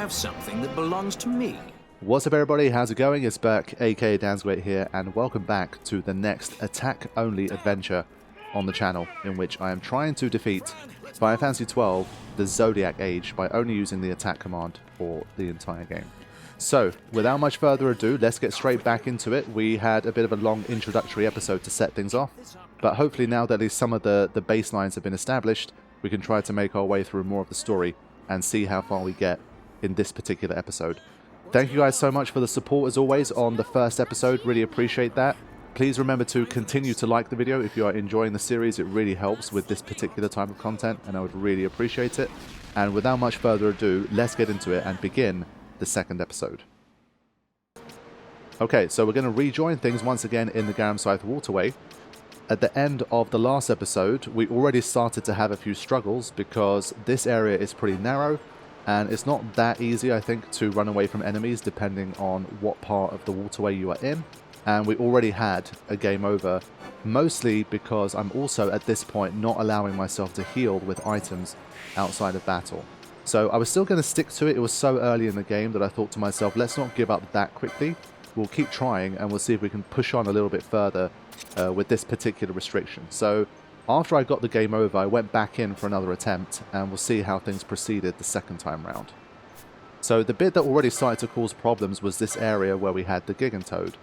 have something that belongs to me. What's up everybody, how's it going? It's Burke, aka Dansgreat here, and welcome back to the next attack-only adventure on the channel, in which I am trying to defeat Final Fantasy XII, the Zodiac Age, by only using the attack command for the entire game. So, without much further ado, let's get straight back into it. We had a bit of a long introductory episode to set things off, but hopefully now that at least some of the baselines have been established, we can try to make our way through more of the story and see how far we get in this particular episode. Thank you guys so much for the support as always on the first episode, really appreciate that. Please remember to continue to like the video if you are enjoying the series, it really helps with this particular type of content and I would really appreciate it. And without much further ado, let's get into it and begin the second episode. Okay, so we're going to rejoin things once again in the Garamscythe Waterway. At the end of the last episode, we already started to have a few struggles because this area is pretty narrow and it's not that easy, I think, to run away from enemies depending on what part of the waterway you are in. And we already had a game over, mostly because I'm also at this point not allowing myself to heal with items outside of battle. So I was still going to stick to it. It was so early in the game that I thought to myself, let's not give up that quickly. We'll keep trying and we'll see if we can push on a little bit further with this particular restriction. So after I got the game over, I went back in for another attempt and we'll see how things proceeded the second time round. So the bit that already started to cause problems was this area where we had the Gigantoad.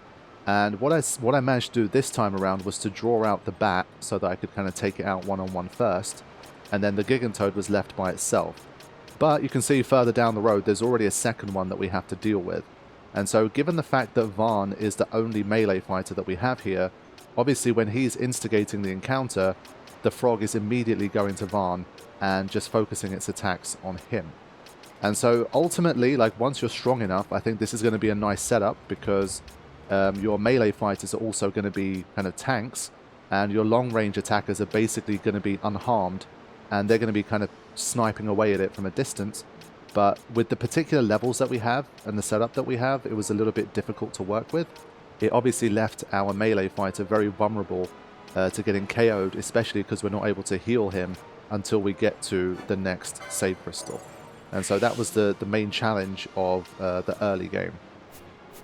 And what I managed to do this time around was to draw out the bat so that I could kind of take it out one-on-one first. And then the Gigantoad was left by itself. But you can see further down the road, there's already a second one that we have to deal with. And so given the fact that Varn is the only melee fighter that we have here, obviously when he's instigating the encounter, the frog is immediately going to Varn and just focusing its attacks on him. And so ultimately, like once you're strong enough, I think this is going to be a nice setup because your melee fighters are also going to be kind of tanks and your long range attackers are basically going to be unharmed and they're going to be kind of sniping away at it from a distance. But with the particular levels that we have and the setup that we have, it was a little bit difficult to work with. It obviously left our melee fighter very vulnerable to getting KO'd, especially because we're not able to heal him until we get to the next save crystal. And so that was the main challenge of the early game.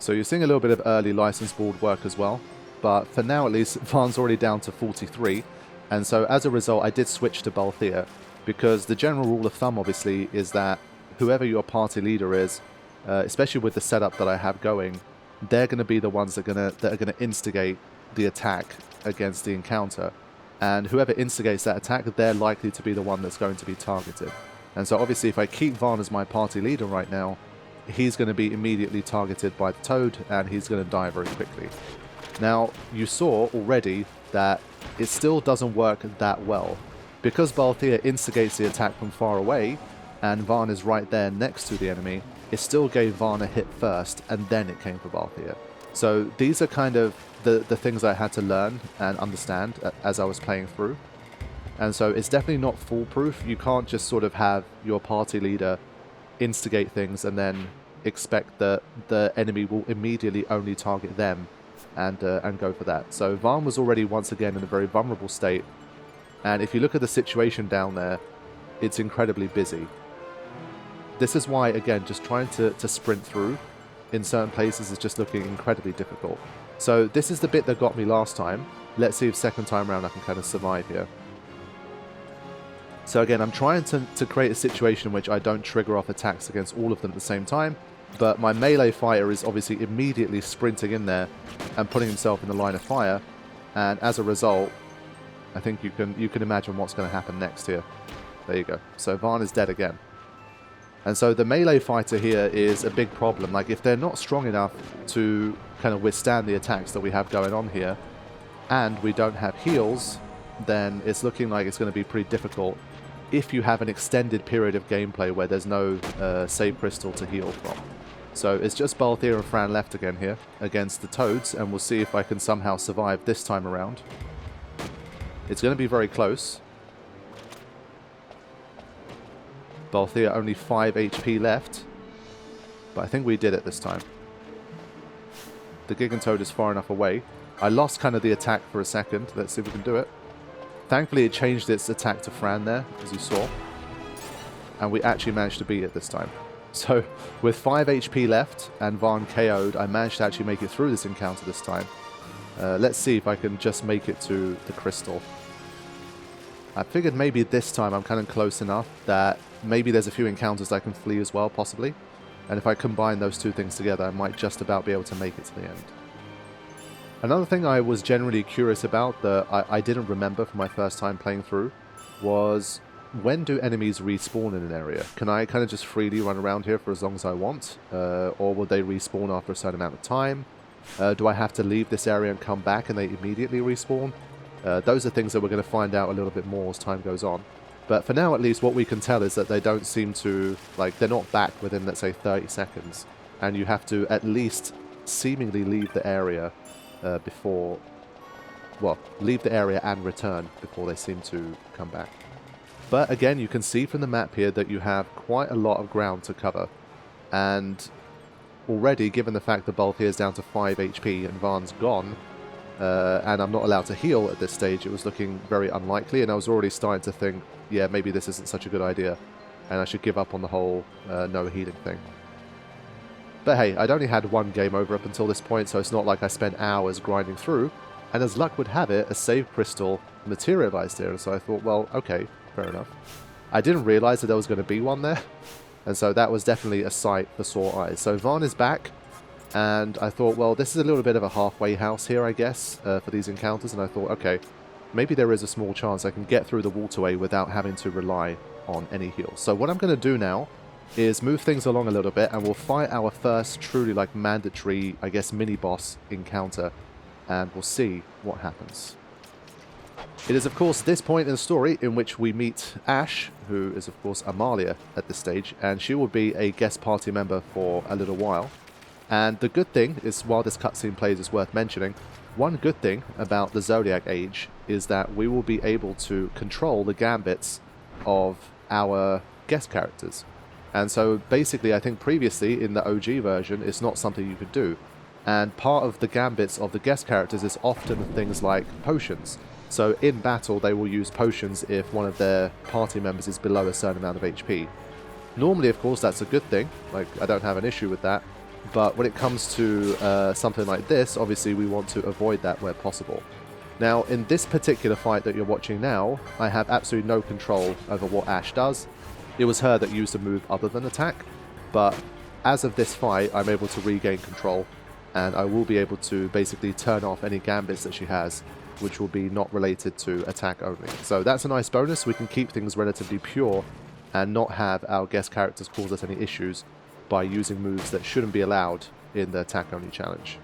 So you're seeing a little bit of early license board work as well. But for now at least, Varn's already down to 43. And so as a result, I did switch to Balthier, because the general rule of thumb obviously is that whoever your party leader is, especially with the setup that I have going, they're going to be the ones that are going to instigate the attack against the encounter. And whoever instigates that attack, they're likely to be the one that's going to be targeted. And so obviously if I keep Varn as my party leader right now, he's going to be immediately targeted by the toad and he's going to die very quickly. Now, you saw already that it still doesn't work that well. Because Balthier instigates the attack from far away, and Varn is right there next to the enemy, it still gave Varn a hit first, and then it came for Balthier. So these are kind of the things I had to learn and understand as I was playing through. And so it's definitely not foolproof. You can't just sort of have your party leader instigate things and then expect that the enemy will immediately only target them and go for that. So Varn was already once again in a very vulnerable state. And if you look at the situation down there, it's incredibly busy. This is why, again, just trying to sprint through in certain places is just looking incredibly difficult. So this is the bit that got me last time. Let's see if second time around I can kind of survive here. So again, I'm trying to create a situation in which I don't trigger off attacks against all of them at the same time. But my melee fighter is obviously immediately sprinting in there and putting himself in the line of fire. And as a result, I think you can imagine what's going to happen next here. There you go. So Varn is dead again. And so the melee fighter here is a big problem. Like if they're not strong enough to kind of withstand the attacks that we have going on here, and we don't have heals, then it's looking like it's going to be pretty difficult if you have an extended period of gameplay where there's no save crystal to heal from. So it's just Balthier and Flan left again here against the toads, and we'll see if I can somehow survive this time around. It's going to be very close. Balthier only 5 HP left, but I think we did it this time. The Gigantoad is far enough away. I lost kind of the attack for a second. Let's see if we can do it. Thankfully it changed its attack to Flan there, as you saw. And we actually managed to beat it this time. So with 5 HP left and Varn KO'd, I managed to actually make it through this encounter this time. Let's see if I can just make it to the crystal. I figured maybe this time I'm kind of close enough that maybe there's a few encounters I can flee as well, possibly. And if I combine those two things together, I might just about be able to make it to the end. Another thing I was generally curious about that I didn't remember from my first time playing through was, when do enemies respawn in an area? Can I kind of just freely run around here for as long as I want? Or will they respawn after a certain amount of time? Do I have to leave this area and come back and they immediately respawn? Those are things that we're going to find out a little bit more as time goes on. But for now, at least, what we can tell is that they don't seem to, like, they're not back within, let's say, 30 seconds. And you have to at least seemingly leave the area before, well, leave the area and return before they seem to come back. But again, you can see from the map here that you have quite a lot of ground to cover. And already, given the fact that Balthier is down to 5 HP and Varn's gone, and I'm not allowed to heal at this stage, it was looking very unlikely, and I was already starting to think, yeah, maybe this isn't such a good idea, and I should give up on the whole no healing thing. But hey, I'd only had one game over up until this point, so it's not like I spent hours grinding through, and as luck would have it, a save crystal materialized here, and so I thought, well, okay, fair enough. I didn't realize that there was going to be one there, and so that was definitely a sight for sore eyes. So Varn is back, and I thought, well, this is a little bit of a halfway house here, I guess, for these encounters, and I thought, okay, maybe there is a small chance I can get through the Waterway without having to rely on any heals. So what I'm going to do now is move things along a little bit, and we'll fight our first truly, like, mandatory, I guess, mini-boss encounter, and we'll see what happens. It is, of course, this point in the story in which we meet Ash, who is, of course, Amalia at this stage, and she will be a guest party member for a little while. And the good thing is, while this cutscene plays, it's worth mentioning, one good thing about the Zodiac Age is that we will be able to control the gambits of our guest characters. And so basically, I think previously in the OG version, it's not something you could do. And part of the gambits of the guest characters is often things like potions. So in battle, they will use potions if one of their party members is below a certain amount of HP. Normally, of course, that's a good thing. Like, I don't have an issue with that. But when it comes to something like this, obviously we want to avoid that where possible. Now, in this particular fight that you're watching now, I have absolutely no control over what Ash does. It was her that used a move other than attack, but as of this fight, I'm able to regain control, and I will be able to basically turn off any gambits that she has, which will be not related to attack only. So that's a nice bonus. We can keep things relatively pure and not have our guest characters cause us any issues by using moves that shouldn't be allowed in the attack-only challenge.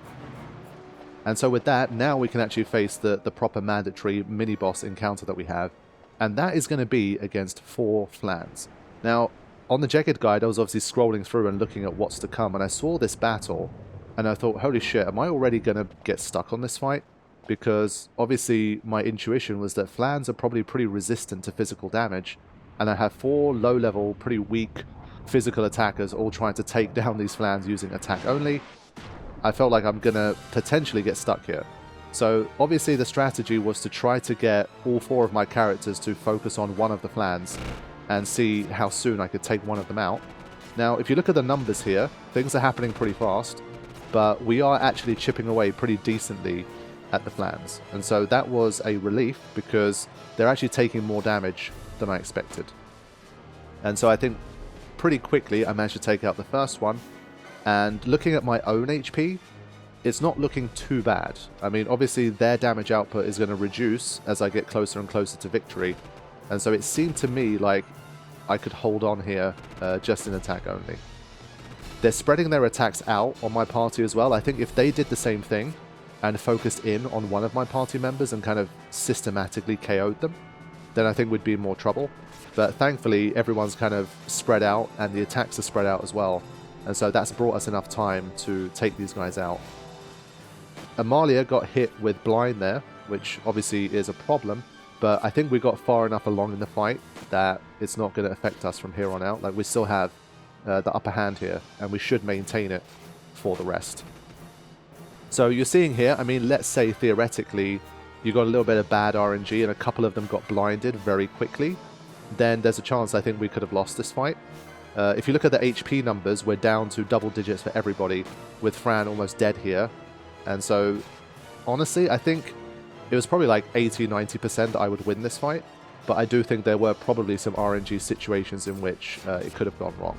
And so with that, now we can actually face the proper mandatory mini-boss encounter that we have, and that is going to be against 4 Flans. Now, on the Jagged Guide, I was obviously scrolling through and looking at what's to come, and I saw this battle, and I thought, holy shit, am I already going to get stuck on this fight? Because obviously my intuition was that Flans are probably pretty resistant to physical damage, and I have 4 low-level, pretty weak physical attackers all trying to take down these Flans using attack only. I felt like I'm going to potentially get stuck here. So obviously the strategy was to try to get all 4 of my characters to focus on one of the Flans and see how soon I could take one of them out. Now, if you look at the numbers here, things are happening pretty fast, but we are actually chipping away pretty decently at the Flans. And so that was a relief because they're actually taking more damage than I expected. And so I think pretty quickly I managed to take out the first one, and looking at my own HP, it's not looking too bad. I mean, obviously their damage output is going to reduce as I get closer and closer to victory, and so it seemed to me like I could hold on here just in attack only. They're spreading their attacks out on my party as well. I think if they did the same thing and focused in on one of my party members and kind of systematically KO'd them, then I think we'd be in more trouble. But thankfully, everyone's kind of spread out, and the attacks are spread out as well. And so that's brought us enough time to take these guys out. Amalia got hit with blind there, which obviously is a problem, but I think we got far enough along in the fight that it's not going to affect us from here on out. Like, we still have the upper hand here, and we should maintain it for the rest. So you're seeing here, I mean, let's say theoretically you got a little bit of bad RNG and a couple of them got blinded very quickly, then there's a chance I think we could have lost this fight. If you look at the HP numbers, we're down to double digits for everybody, with Flan almost dead here. And so, honestly, I think it was probably like 80-90% that I would win this fight. But I do think there were probably some RNG situations in which it could have gone wrong.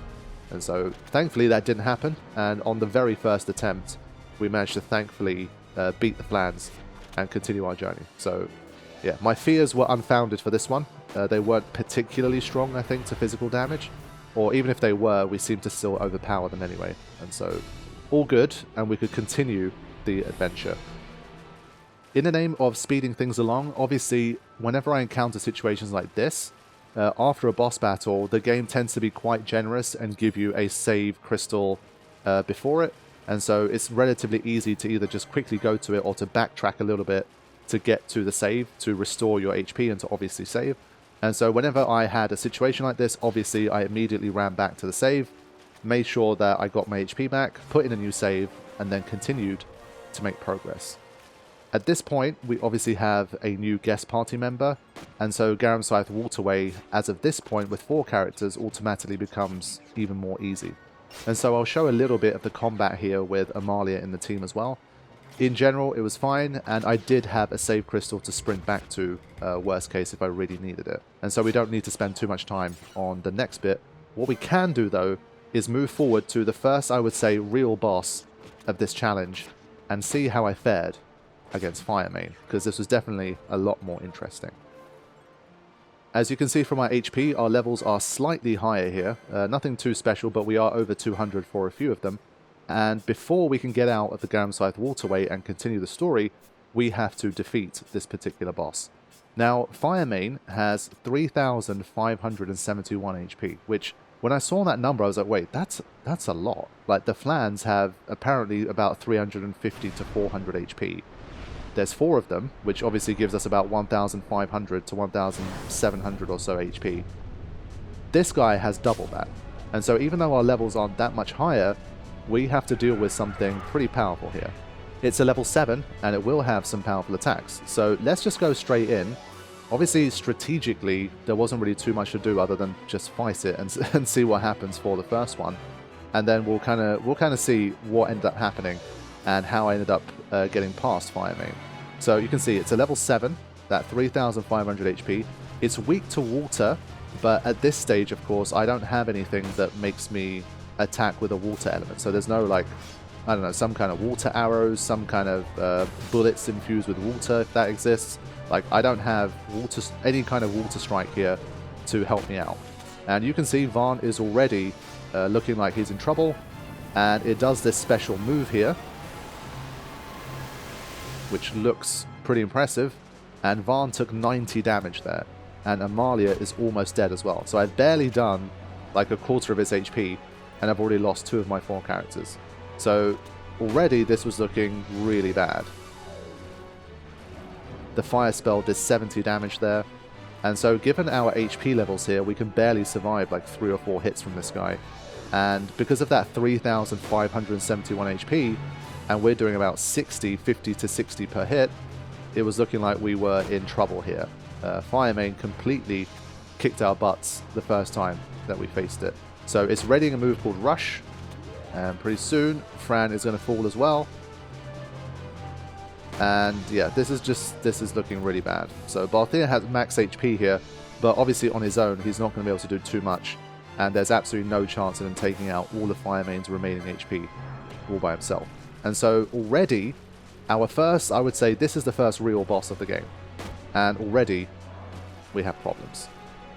And so, thankfully, that didn't happen. And on the very first attempt, we managed to thankfully beat the Flans and continue our journey. So, yeah, my fears were unfounded for this one. They weren't particularly strong, I think, to physical damage. Or even if they were, we seemed to still overpower them anyway. And so, all good, and we could continue the adventure. In the name of speeding things along, obviously, whenever I encounter situations like this, after a boss battle, the game tends to be quite generous and give you a save crystal before it. And so it's relatively easy to either just quickly go to it or to backtrack a little bit to get to the save, to restore your HP and to obviously save. And so whenever I had a situation like this, obviously I immediately ran back to the save, made sure that I got my HP back, put in a new save, and then continued to make progress. At this point, we obviously have a new guest party member, and so Garamscythe Waterway, as of this point with 4 characters, automatically becomes even more easy. And so I'll show a little bit of the combat here with Amalia in the team as well. In general, it was fine, and I did have a save crystal to sprint back to, worst case, if I really needed it. And so we don't need to spend too much time on the next bit. What we can do, though, is move forward to the first, I would say, real boss of this challenge, and see how I fared against Firemane, because this was definitely a lot more interesting. As you can see from our HP, our levels are slightly higher here. Nothing too special, but we are over 200 for a few of them. And before we can get out of the Garamscythe Waterway and continue the story, we have to defeat this particular boss. Now, Firemane has 3,571 HP, which, when I saw that number, I was like, wait, that's a lot. Like, the Flans have apparently about 350 to 400 HP. There's 4 of them, which obviously gives us about 1,500 to 1,700 or so HP. This guy has double that. And so even though our levels aren't that much higher, we have to deal with something pretty powerful here. It's a level 7, and it will have some powerful attacks. So let's just go straight in. Obviously, strategically, there wasn't really too much to do other than just fight it and see what happens for the first one. And then we'll kind of see what ended up happening and how I ended up getting past Firemane. So you can see it's a level 7, that 3,500 HP. It's weak to water, but at this stage, of course, I don't have anything that makes me attack with a water element. So there's no, like, I don't know, some kind of water arrows, some kind of bullets infused with water, if that exists. Like, I don't have any kind of water strike here to help me out. And you can see Vaan is already looking like he's in trouble, and it does this special move here, which looks pretty impressive, and Vaan took 90 damage there, and Amalia is almost dead as well. So I've barely done like a quarter of his HP, and I've already lost 2 of my 4 characters. So already this was looking really bad. The fire spell did 70 damage there, and so given our HP levels here, we can barely survive like 3 or 4 hits from this guy. And because of that 3,571 HP, and we're doing about 50 to 60 per hit, it was looking like we were in trouble here. Firemane completely kicked our butts the first time that we faced it. So it's readying a move called Rush, and pretty soon Flan is going to fall as well. And yeah, this is looking really bad. So Barheim has max HP here, but obviously on his own he's not going to be able to do too much, and there's absolutely no chance of him taking out all of Firemane's remaining HP all by himself. And so already, I would say this is the first real boss of the game. And already, we have problems.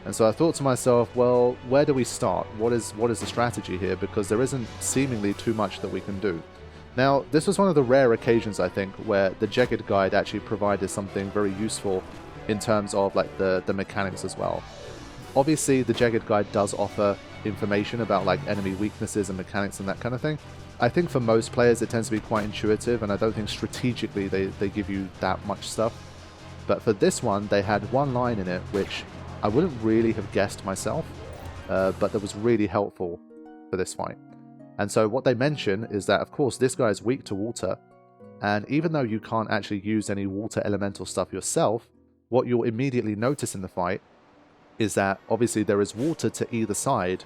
And so I thought to myself, well, where do we start? What is the strategy here? Because there isn't seemingly too much that we can do. Now, this was one of the rare occasions, I think, where the Jagged Guide actually provided something very useful in terms of like the mechanics as well. Obviously, the Jagged Guide does offer information about like enemy weaknesses and mechanics and that kind of thing. I think for most players it tends to be quite intuitive, and I don't think strategically they give you that much stuff. But for this one, they had one line in it which I wouldn't really have guessed myself, but that was really helpful for this fight. And so what they mention is that, of course, this guy is weak to water, and even though you can't actually use any water elemental stuff yourself, what you'll immediately notice in the fight is that obviously there is water to either side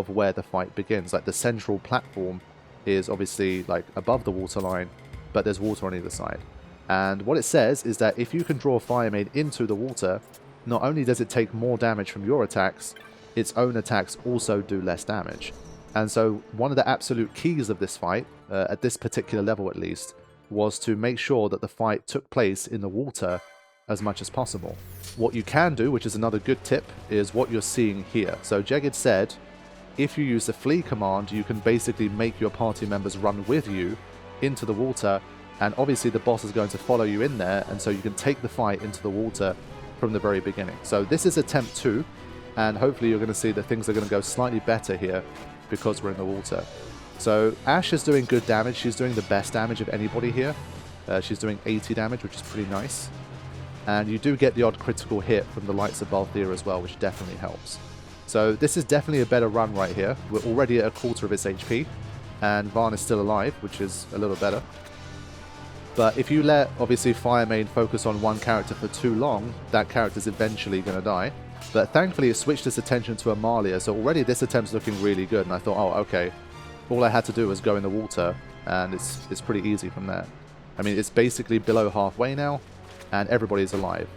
of where the fight begins. Like the central platform is obviously like above the waterline, but there's water on either side. And what it says is that if you can draw Firemane into the water, not only does it take more damage from your attacks, its own attacks also do less damage. And so one of the absolute keys of this fight, at this particular level at least, was to make sure that the fight took place in the water as much as possible. What you can do, which is another good tip, is what you're seeing here. So Jagged said, if you use the flee command, you can basically make your party members run with you into the water, and obviously the boss is going to follow you in there, and so you can take the fight into the water from the very beginning. So this is attempt 2, and hopefully you're going to see that things are going to go slightly better here because we're in the water. So Ash is doing good damage. She's doing the best damage of anybody here. She's doing 80 damage, which is pretty nice. And you do get the odd critical hit from the likes of Balthier as well, which definitely helps. So this is definitely a better run right here. We're already at a quarter of its HP, and Varn is still alive, which is a little better. But if you let, obviously, Firemane focus on one character for too long, that character's eventually going to die. But thankfully it switched its attention to Amalia, so already this attempt's looking really good, and I thought, oh, okay. All I had to do was go in the water, and it's pretty easy from there. I mean, it's basically below halfway now, and everybody's alive.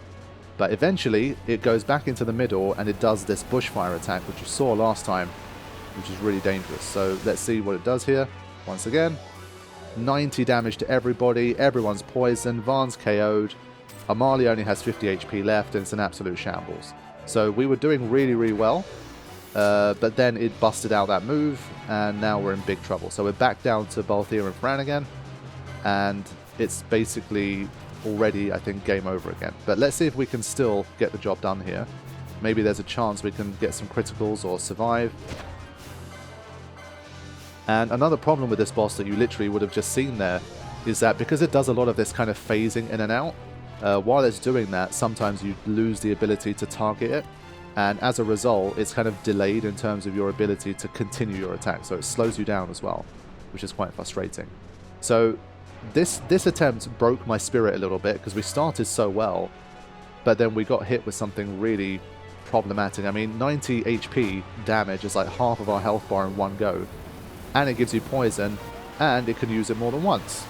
But eventually, it goes back into the middle, and it does this bushfire attack, which you saw last time, which is really dangerous. So let's see what it does here. Once again, 90 damage to everybody, everyone's poisoned, Varn's KO'd, Amalia only has 50 HP left, and it's an absolute shambles. So we were doing really, really well, but then it busted out that move, and now we're in big trouble. So we're back down to Balthier and Flan again, and it's basically already, I think, game over again. But let's see if we can still get the job done here. Maybe there's a chance we can get some criticals or survive. And another problem with this boss that you literally would have just seen there is that because it does a lot of this kind of phasing in and out, while it's doing that, sometimes you lose the ability to target it, and as a result, it's kind of delayed in terms of your ability to continue your attack, so it slows you down as well, which is quite frustrating. So this attempt broke my spirit a little bit, because we started so well, but then we got hit with something really problematic. I mean, 90 HP damage is like half of our health bar in one go, and it gives you poison, and it can use it more than once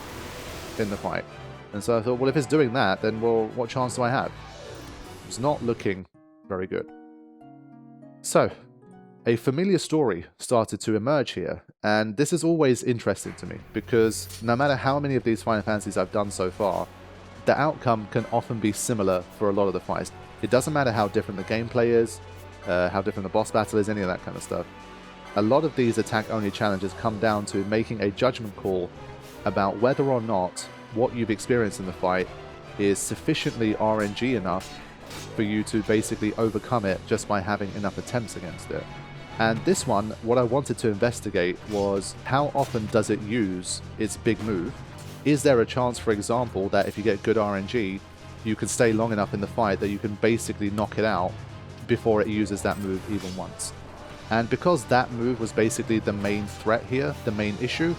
in the fight. And so I thought, well, if it's doing that, then well, what chance do I have? It's not looking very good. So, a familiar story started to emerge here, and this is always interesting to me, because no matter how many of these Final Fantasies I've done so far, the outcome can often be similar for a lot of the fights. It doesn't matter how different the gameplay is, how different the boss battle is, any of that kind of stuff. A lot of these attack-only challenges come down to making a judgment call about whether or not what you've experienced in the fight is sufficiently RNG enough for you to basically overcome it just by having enough attempts against it. And this one, what I wanted to investigate was how often does it use its big move? Is there a chance, for example, that if you get good RNG, you can stay long enough in the fight that you can basically knock it out before it uses that move even once? And because that move was basically the main threat here, the main issue,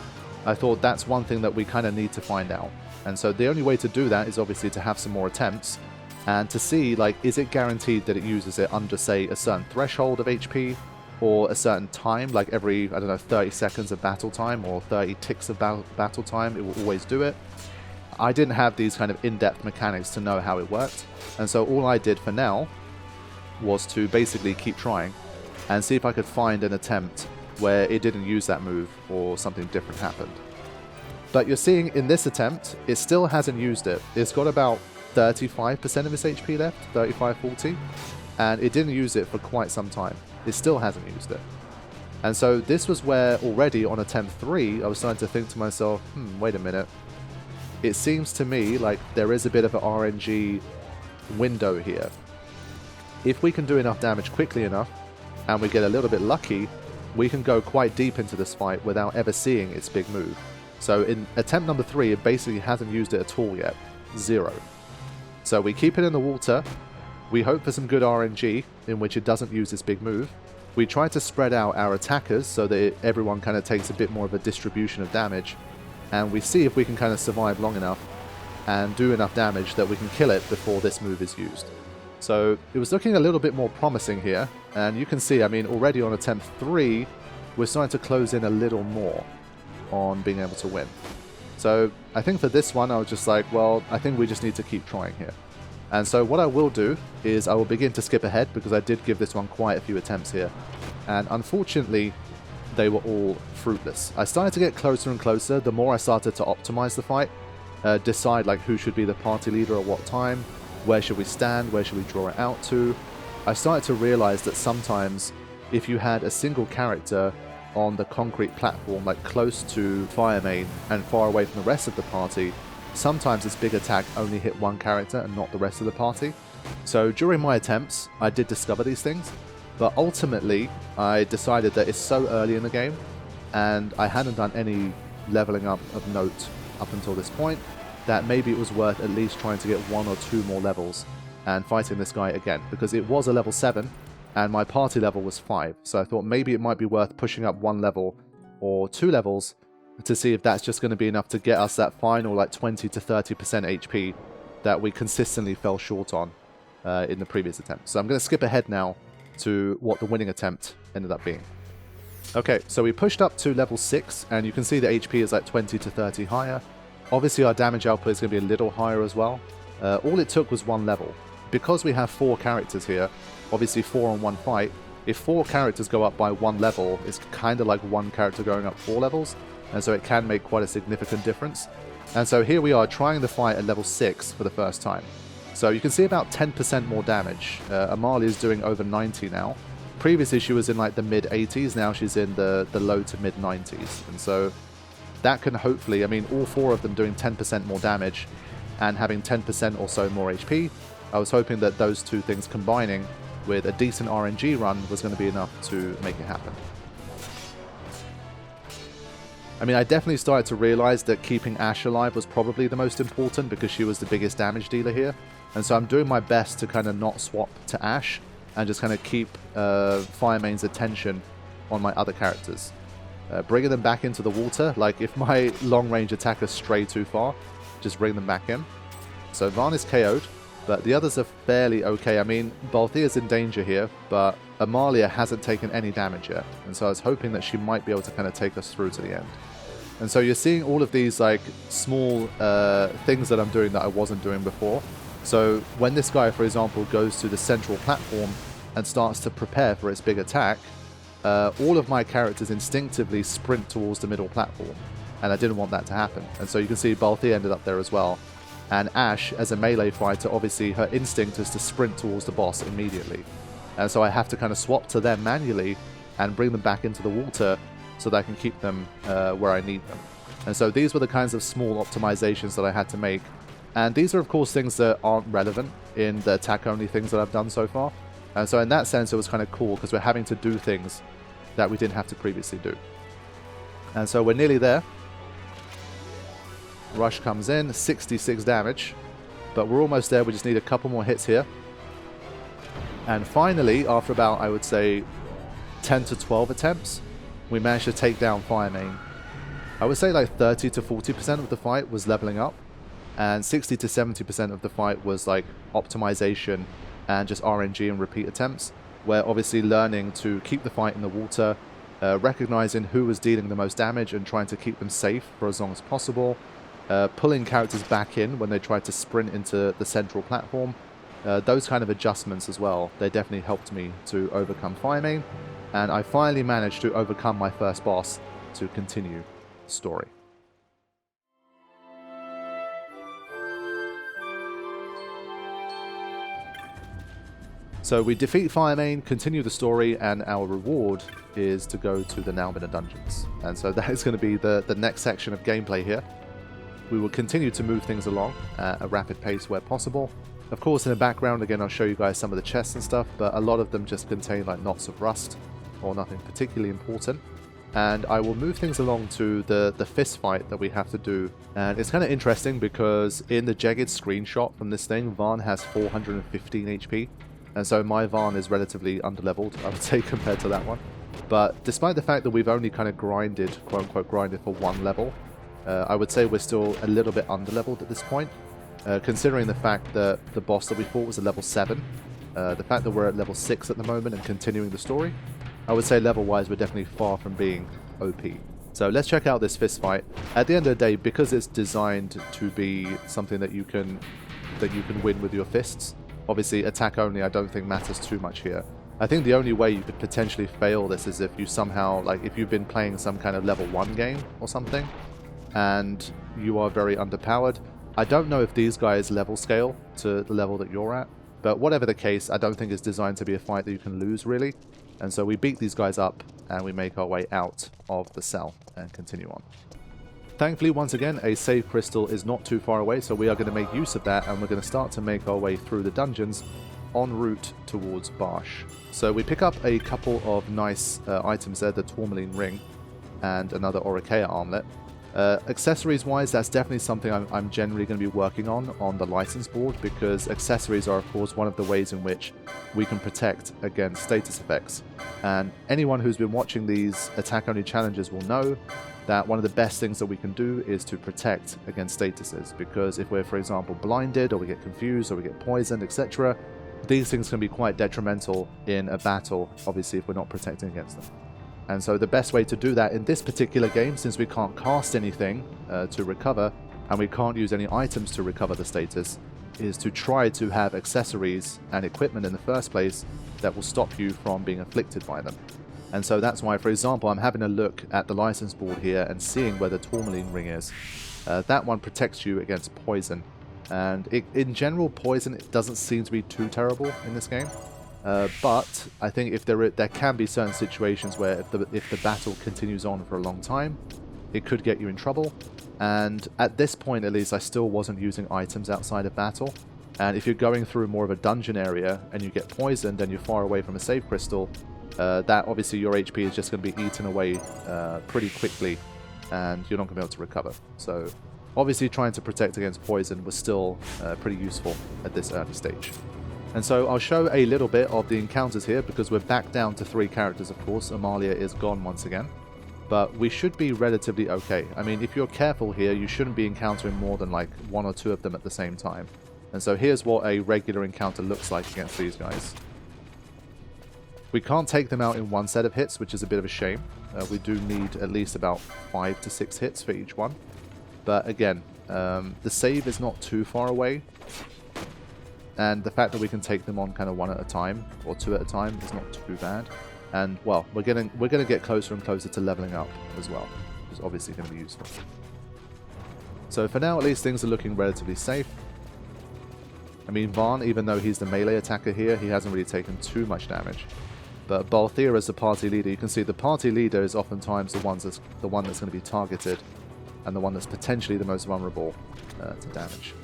I thought that's one thing that we kind of need to find out. And so the only way to do that is obviously to have some more attempts and to see, like, is it guaranteed that it uses it under, say, a certain threshold of HP or a certain time, like every, I don't know, 30 seconds of battle time or 30 ticks of battle time, it will always do it. I didn't have these kind of in-depth mechanics to know how it worked. And so all I did for now was to basically keep trying and see if I could find an attempt where it didn't use that move or something different happened. But you're seeing in this attempt, it still hasn't used it. It's got about 35% of its HP left, 35-40, and it didn't use it for quite some time. It still hasn't used it. And so this was where already on attempt 3, I was starting to think to myself, wait a minute. It seems to me like there is a bit of an RNG window here. If we can do enough damage quickly enough, and we get a little bit lucky, we can go quite deep into this fight without ever seeing its big move. So in attempt number 3, it basically hasn't used it at all yet. 0. So we keep it in the water, we hope for some good RNG, in which it doesn't use its big move. We try to spread out our attackers so that everyone kind of takes a bit more of a distribution of damage, and we see if we can kind of survive long enough and do enough damage that we can kill it before this move is used. So it was looking a little bit more promising here, and you can see, I mean, already on attempt 3, we're starting to close in a little more on being able to win. So I think for this one, I was just like, well, I think we just need to keep trying here. And so what I will do is I will begin to skip ahead, because I did give this one quite a few attempts here. And unfortunately, they were all fruitless. I started to get closer and closer the more I started to optimize the fight, decide like who should be the party leader at what time, where should we stand, where should we draw it out to. I started to realize that sometimes if you had a single character on the concrete platform, like close to Firemane and far away from the rest of the party, sometimes this big attack only hit one character and not the rest of the party. So during my attempts, I did discover these things, but ultimately I decided that it's so early in the game, and I hadn't done any leveling up of note up until this point, that maybe it was worth at least trying to get 1 or 2 more levels and fighting this guy again, because it was a level 7 and my party level was 5, so I thought maybe it might be worth pushing up 1 level or 2 levels to see if that's just going to be enough to get us that final like 20 to 30% HP that we consistently fell short on in the previous attempt. So I'm going to skip ahead now to what the winning attempt ended up being. Okay, so we pushed up to level 6, and you can see the HP is like 20 to 30 higher. Obviously our damage output is going to be a little higher as well. All it took was 1 level. Because we have 4 characters here, obviously 4 on 1 fight, if 4 characters go up by 1 level, it's kind of like 1 character going up 4 levels, and so it can make quite a significant difference. And so here we are trying the fight at level 6 for the first time. So you can see about 10% more damage. Amalia is doing over 90 now. Previously she was in like the mid 80s, now she's in the low to mid 90s. And so that can hopefully, I mean, all 4 of them doing 10% more damage and having 10% or so more HP. I was hoping that those 2 things combining with a decent RNG run was going to be enough to make it happen. I mean, I definitely started to realize that keeping Ashe alive was probably the most important, because she was the biggest damage dealer here. And so I'm doing my best to kind of not swap to Ashe and just kind of keep Firemane's attention on my other characters. Bringing them back into the water, like if my long-range attackers stray too far, just bring them back in. So Vaan is KO'd, but the others are fairly okay. I mean, Balthia's in danger here, but Amalia hasn't taken any damage yet, and so I was hoping that she might be able to kind of take us through to the end. And so you're seeing all of these like small things that I'm doing that I wasn't doing before. So when this guy, for example, goes to the central platform and starts to prepare for its big attack, all of my characters instinctively sprint towards the middle platform, and I didn't want that to happen. And so you can see Balthia ended up there as well. And Ashe, as a melee fighter, obviously her instinct is to sprint towards the boss immediately. And so I have to kind of swap to them manually and bring them back into the water so that I can keep them where I need them. And so these were the kinds of small optimizations that I had to make. And these are, of course, things that aren't relevant in the attack-only things that I've done so far. And so in that sense, it was kind of cool, because we're having to do things that we didn't have to previously do. And so we're nearly there. Rush comes in, 66 damage. But we're almost there, we just need a couple more hits here. And finally, after about, I would say, 10 to 12 attempts, we managed to take down Firemane. I would say like 30 to 40% of the fight was leveling up, and 60 to 70% of the fight was like optimization and just RNG and repeat attempts, where obviously learning to keep the fight in the water, recognizing who was dealing the most damage and trying to keep them safe for as long as possible, pulling characters back in when they tried to sprint into the central platform. Those kind of adjustments as well, they definitely helped me to overcome Firemane, and I finally managed to overcome my first boss to continue the story. So we defeat Firemane, continue the story, and our reward is to go to the Nalbina dungeons. And so that is going to be the next section of gameplay here. We will continue to move things along at a rapid pace where possible. Of course, in the background, again, I'll show you guys some of the chests and stuff, but a lot of them just contain like knots of rust or nothing particularly important. And I will move things along to the fist fight that we have to do. And it's kind of interesting because in the Jagged screenshot from this thing, Vaan has 415 HP. And so my Vaan is relatively underleveled, I would say, compared to that one. But despite the fact that we've only kind of grinded, quote-unquote grinded for 1 level, I would say we're still a little bit underleveled at this point. Considering the fact that the boss that we fought was a level 7, The fact that we're at level 6 at the moment and continuing the story, I would say level-wise we're definitely far from being OP. So let's check out this fist fight. At the end of the day, because it's designed to be something that you can win with your fists, obviously attack only I don't think matters too much here. I think the only way you could potentially fail this is if you somehow, like if you've been playing some kind of level 1 game or something, and you are very underpowered. I don't know if these guys level scale to the level that you're at, but whatever the case, I don't think it's designed to be a fight that you can lose really. And so we beat these guys up and we make our way out of the cell and continue on. Thankfully, once again, a save crystal is not too far away, so we are going to make use of that and we're going to start to make our way through the dungeons en route towards Barsh. So we pick up a couple of nice items there, the tourmaline ring and another Oricea armlet. Accessories wise, that's definitely something I'm generally going to be working on the license board, because accessories are of course one of the ways in which we can protect against status effects. And anyone who's been watching these attack only challenges will know that one of the best things that we can do is to protect against statuses, because if we're, for example, blinded or we get confused or we get poisoned, etc., these things can be quite detrimental in a battle, obviously, if we're not protecting against them. And so the best way to do that in this particular game, since we can't cast anything to recover, and we can't use any items to recover the status, is to try to have accessories and equipment in the first place that will stop you from being afflicted by them. And so that's why, for example, I'm having a look at the license board here and seeing where the tourmaline ring is. That one protects you against poison. And in general, poison it doesn't seem to be too terrible in this game. But I think if there can be certain situations where if the battle continues on for a long time, it could get you in trouble. And at this point, at least, I still wasn't using items outside of battle. And if you're going through more of a dungeon area and you get poisoned and you're far away from a save crystal, that obviously your HP is just going to be eaten away pretty quickly, and you're not going to be able to recover. So obviously trying to protect against poison was still pretty useful at this early stage. And so I'll show a little bit of the encounters here, because we're back down to 3 characters, of course. Amalia is gone once again. But we should be relatively okay. I mean, if you're careful here, you shouldn't be encountering more than like 1 or 2 of them at the same time. And so here's what a regular encounter looks like against these guys. We can't take them out in one set of hits, which is a bit of a shame. We do need at least about 5 to 6 hits for each one. But again, the save is not too far away. And the fact that we can take them on kind of 1 at a time, or 2 at a time, is not too bad. And, well, we're gonna get closer and closer to leveling up as well, which is obviously going to be useful. So for now, at least, things are looking relatively safe. I mean, Varn, even though he's the melee attacker here, he hasn't really taken too much damage. But Balthier as the party leader, you can see the party leader is oftentimes the one that's going to be targeted, and the one that's potentially the most vulnerable to damage.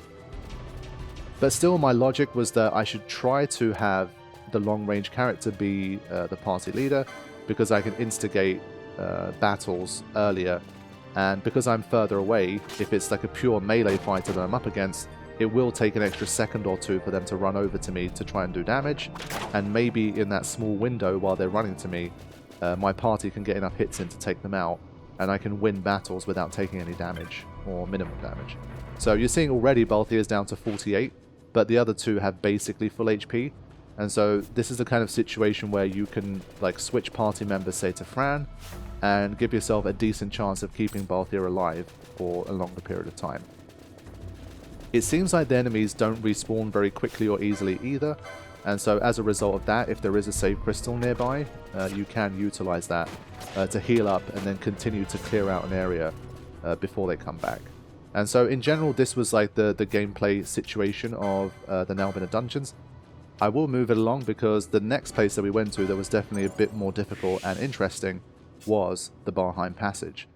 But still, my logic was that I should try to have the long-range character be the party leader, because I can instigate battles earlier, and because I'm further away, if it's like a pure melee fighter that I'm up against, it will take an extra second or 2 for them to run over to me to try and do damage, and maybe in that small window while they're running to me, my party can get enough hits in to take them out, and I can win battles without taking any damage, or minimal damage. So you're seeing already Balthier is down to 48, but the other 2 have basically full HP, and so this is the kind of situation where you can like switch party members, say to Flan, and give yourself a decent chance of keeping Balthier alive for a longer period of time. It seems like the enemies don't respawn very quickly or easily either, and so as a result of that, if there is a save crystal nearby, you can utilize that to heal up and then continue to clear out an area before they come back. And so in general, this was like the gameplay situation of the Nalbina dungeons. I will move it along, because the next place that we went to that was definitely a bit more difficult and interesting was the Barheim passage.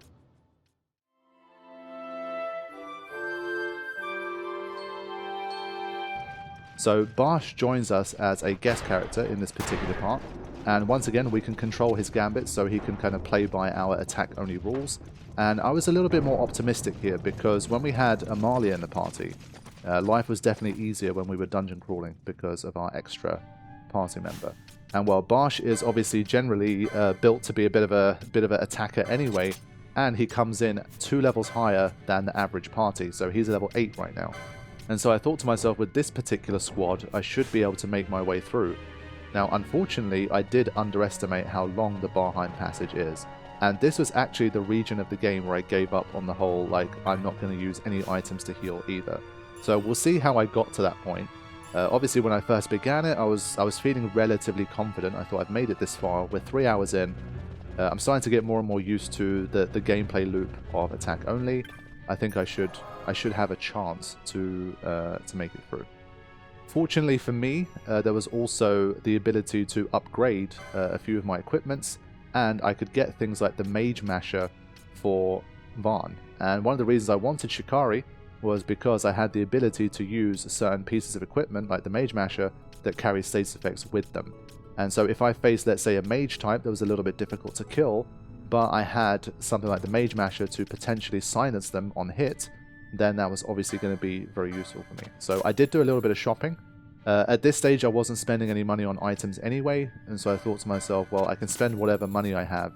So Barsh joins us as a guest character in this particular part, and once again we can control his gambit so he can kind of play by our attack only rules. And I was a little bit more optimistic here, because when we had Amalia in the party, life was definitely easier when we were dungeon crawling because of our extra party member. And while Barsh is obviously generally built to be a bit of an attacker anyway, and he comes in 2 levels higher than the average party, so he's a level 8 right now. And so I thought to myself, with this particular squad, I should be able to make my way through. Now, unfortunately, I did underestimate how long the Barheim passage is. And this was actually the region of the game where I gave up on the whole, like, I'm not going to use any items to heal either. So we'll see how I got to that point. Obviously, when I first began it, I was feeling relatively confident. I thought I've made it this far. We're 3 hours in. I'm starting to get more and more used to the gameplay loop of attack only. I think I should have a chance to make it through. Fortunately for me, there was also the ability to upgrade a few of my equipments, and I could get things like the Mage Masher for Flan. And one of the reasons I wanted Shikari was because I had the ability to use certain pieces of equipment, like the Mage Masher, that carry status effects with them. And so if I faced, let's say, a Mage type that was a little bit difficult to kill, but I had something like the Mage Masher to potentially silence them on hit, then that was obviously going to be very useful for me. So I did do a little bit of shopping. At this stage, I wasn't spending any money on items anyway, and so I thought to myself, well, I can spend whatever money I have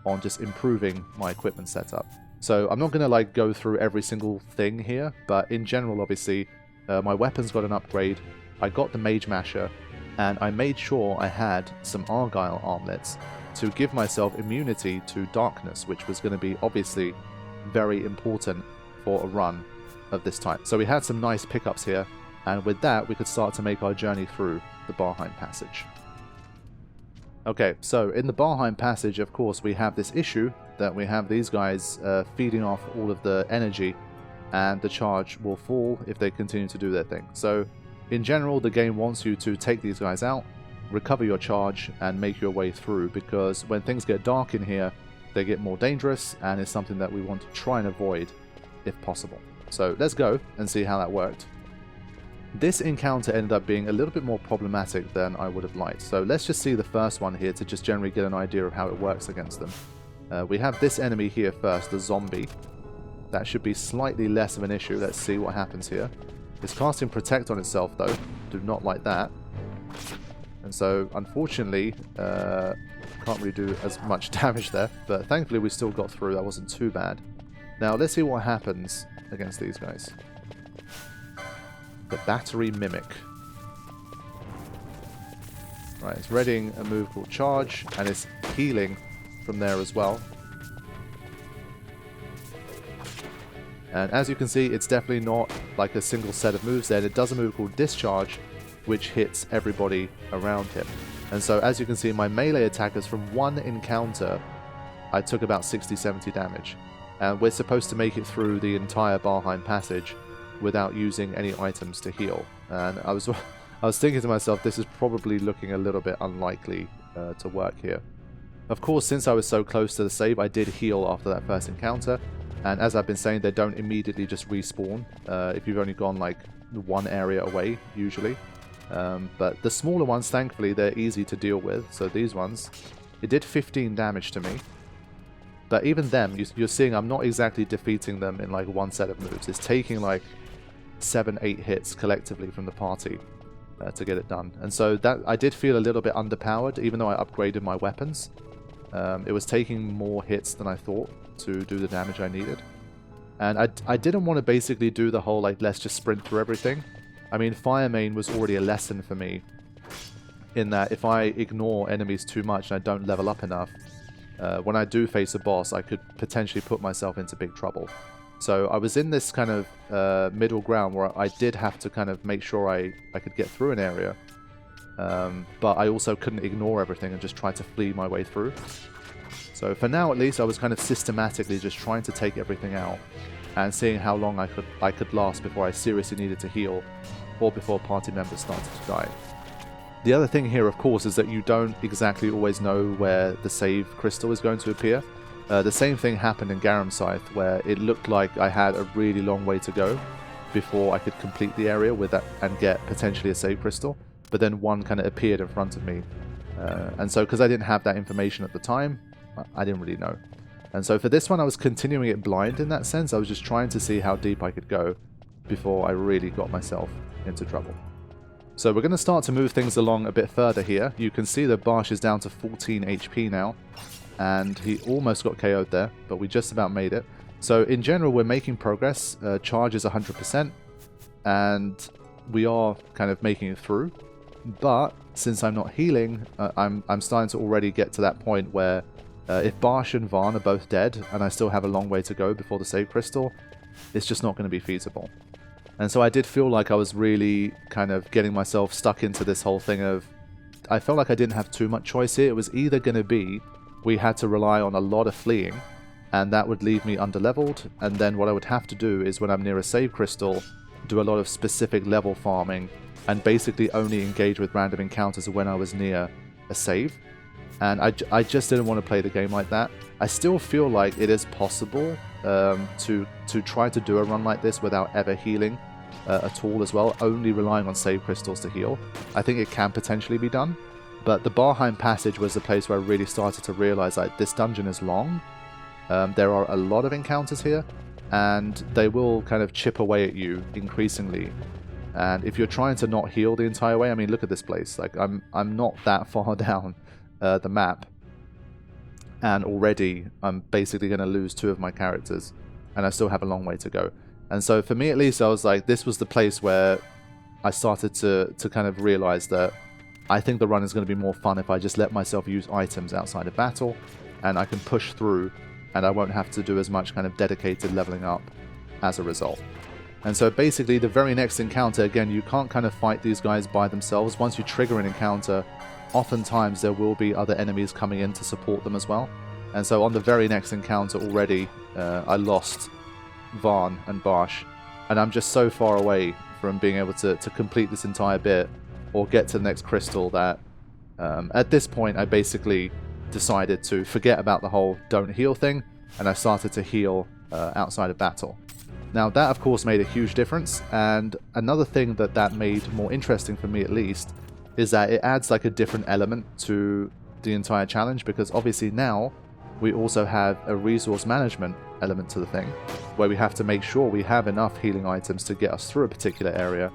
on just improving my equipment setup. So I'm not going to like go through every single thing here, but in general, obviously, my weapons got an upgrade, I got the Mage Masher, and I made sure I had some Argyle armlets to give myself immunity to darkness, which was going to be obviously very important for a run of this type. So we had some nice pickups here, and with that we could start to make our journey through the Barheim passage. Okay, so in the Barheim passage, of course, we have this issue that we have these guys feeding off all of the energy, and the charge will fall if they continue to do their thing. So in general, the game wants you to take these guys out, recover your charge, and make your way through, because when things get dark in here, they get more dangerous, and it's something that we want to try and avoid if possible. So let's go and see how that worked. This encounter ended up being a little bit more problematic than I would have liked. So let's just see the first one here to just generally get an idea of how it works against them. We have this enemy here first, the zombie. That should be slightly less of an issue. Let's see what happens here. It's casting Protect on itself though. Do not like that. And so unfortunately, can't really do as much damage there. But thankfully we still got through. That wasn't too bad. Now let's see what happens against these guys. The Battery Mimic. Right, it's readying a move called Charge, and it's healing from there as well. And as you can see, it's definitely not like a single set of moves there. It does a move called Discharge, which hits everybody around him. And so as you can see, my melee attackers from one encounter, I took about 60-70 damage. And we're supposed to make it through the entire Barheim passage without using any items to heal. And I was thinking to myself, this is probably looking a little bit unlikely to work here. Of course, since I was so close to the save, I did heal after that first encounter. And as I've been saying, they don't immediately just respawn if you've only gone like one area away, usually. But the smaller ones, thankfully, they're easy to deal with. So these ones, it did 15 damage to me. But even them, you're seeing I'm not exactly defeating them in like one set of moves. It's taking like 7-8 hits collectively from the party to get it done. And so that I did feel a little bit underpowered, even though I upgraded my weapons. It was taking more hits than I thought to do the damage I needed. And I didn't want to basically do the whole like let's just sprint through everything. I mean, Firemane was already a lesson for me in that if I ignore enemies too much and I don't level up enough, when I do face a boss, I could potentially put myself into big trouble. So I was in this kind of middle ground where I did have to kind of make sure I could get through an area. But I also couldn't ignore everything and just try to flee my way through. So for now at least, I was kind of systematically just trying to take everything out and seeing how long I could last before I seriously needed to heal or before party members started to die. The other thing here, of course, is that you don't exactly always know where the save crystal is going to appear. The same thing happened in Garam Scythe, where it looked like I had a really long way to go before I could complete the area with that and get potentially a save crystal, but then one kind of appeared in front of me. And so because I didn't have that information at the time, I didn't really know. And so for this one, I was continuing it blind in that sense. I was just trying to see how deep I could go before I really got myself into trouble. So we're going to start to move things along a bit further here. You can see that Barsh is down to 14 HP now, and he almost got KO'd there, but we just about made it. So in general, we're making progress. Charge is 100%, and we are kind of making it through. But since I'm not healing, I'm starting to already get to that point where if Barsh and Varn are both dead, and I still have a long way to go before the save crystal, it's just not going to be feasible. And so I did feel like I was really kind of getting myself stuck into this whole thing of, I felt like I didn't have too much choice here. It was either going to be we had to rely on a lot of fleeing, and that would leave me underleveled, and then what I would have to do is when I'm near a save crystal, do a lot of specific level farming, and basically only engage with random encounters when I was near a save. And I just didn't want to play the game like that. I still feel like it is possible to try to do a run like this without ever healing at all as well, only relying on save crystals to heal. I think it can potentially be done, but the Barheim passage was the place where I really started to realize like this dungeon is long. There are a lot of encounters here, and they will kind of chip away at you increasingly. And if you're trying to not heal the entire way, I mean, look at this place. Like I'm not that far down the map, and already I'm basically going to lose 2 of my characters, and I still have a long way to go. And so for me at least, I was like, this was the place where I started to kind of realize that I think the run is going to be more fun if I just let myself use items outside of battle, and I can push through, and I won't have to do as much kind of dedicated leveling up as a result. And so basically the very next encounter, again, you can't kind of fight these guys by themselves. Once you trigger an encounter, oftentimes there will be other enemies coming in to support them as well. And so on the very next encounter already, I lost Varn and Barsh, and I'm just so far away from being able to complete this entire bit or get to the next crystal that at this point I basically decided to forget about the whole don't heal thing, and I started to heal outside of battle. Now that of course made a huge difference, and another thing that made more interesting for me at least is that it adds like a different element to the entire challenge, because obviously now we also have a resource management element to the thing, where we have to make sure we have enough healing items to get us through a particular area.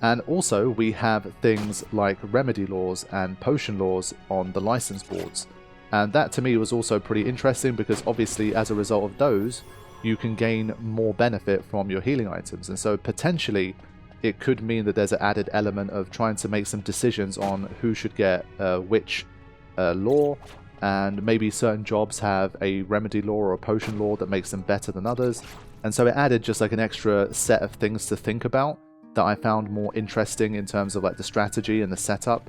And also we have things like remedy laws and potion laws on the license boards. And that to me was also pretty interesting, because obviously as a result of those, you can gain more benefit from your healing items. And so potentially it could mean that there's an added element of trying to make some decisions on who should get which law, and maybe certain jobs have a remedy law or a potion law that makes them better than others. And so it added just like an extra set of things to think about that I found more interesting in terms of like the strategy and the setup,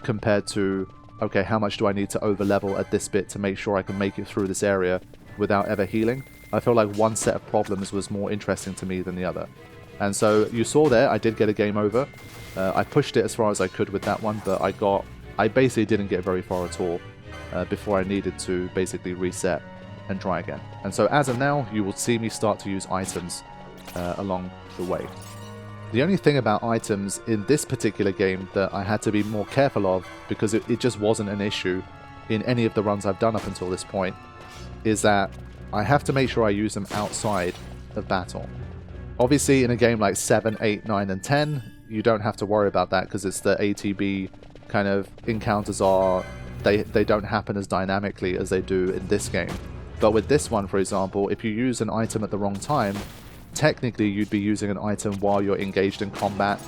compared to, okay, how much do I need to over level at this bit to make sure I can make it through this area without ever healing. I feel like one set of problems was more interesting to me than the other. And so you saw there, I did get a game over. I pushed it as far as I could with that one, but I basically didn't get very far at all before I needed to basically reset and try again. And so as of now, you will see me start to use items along the way. The only thing about items in this particular game that I had to be more careful of, because it just wasn't an issue in any of the runs I've done up until this point, is that I have to make sure I use them outside of battle. Obviously, in a game like 7, 8, 9, and 10, you don't have to worry about that, because it's the ATB kind of encounters are, they don't happen as dynamically as they do in this game. But with this one, for example, if you use an item at the wrong time, technically you'd be using an item while you're engaged in combat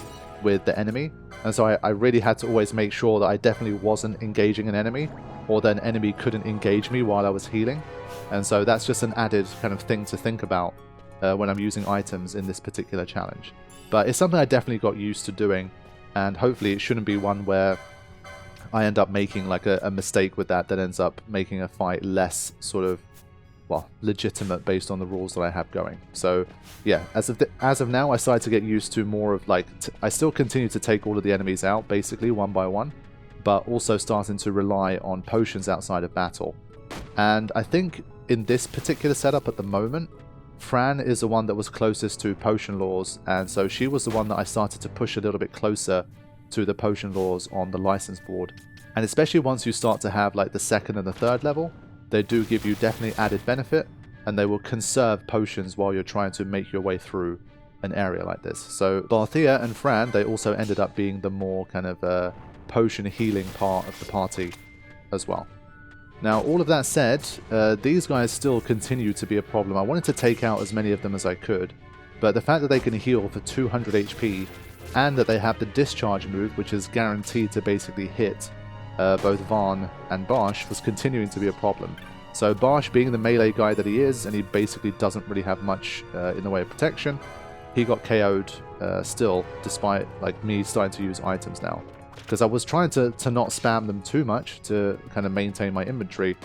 with the enemy. And so I really had to always make sure that I definitely wasn't engaging an enemy, or that an enemy couldn't engage me while I was healing. And so that's just an added kind of thing to think about when I'm using items in this particular challenge. But it's something I definitely got used to doing, and hopefully it shouldn't be one where I end up making like a mistake with that ends up making a fight less sort of, well, legitimate based on the rules that I have going. So yeah, as of now, I started to get used to more of like, I still continue to take all of the enemies out basically one by one, but also starting to rely on potions outside of battle. And I think in this particular setup at the moment, Flan is the one that was closest to potion laws, and so she was the one that I started to push a little bit closer to the potion laws on the license board. And especially once you start to have like the 2nd and the 3rd level, they do give you definitely added benefit, and they will conserve potions while you're trying to make your way through an area like this. So Barthea and Flan, they also ended up being the more kind of potion healing part of the party as well. Now, all of that said, these guys still continue to be a problem. I wanted to take out as many of them as I could, But the fact that they can heal for 200 HP and that they have the discharge move, which is guaranteed to basically hit both Varn and Barsh, was continuing to be a problem. So Barsh, being the melee guy that he is, and he basically doesn't really have much in the way of protection, he got KO'd still, despite like me starting to use items now. Because I was trying to not spam them too much to kind of maintain my inventory.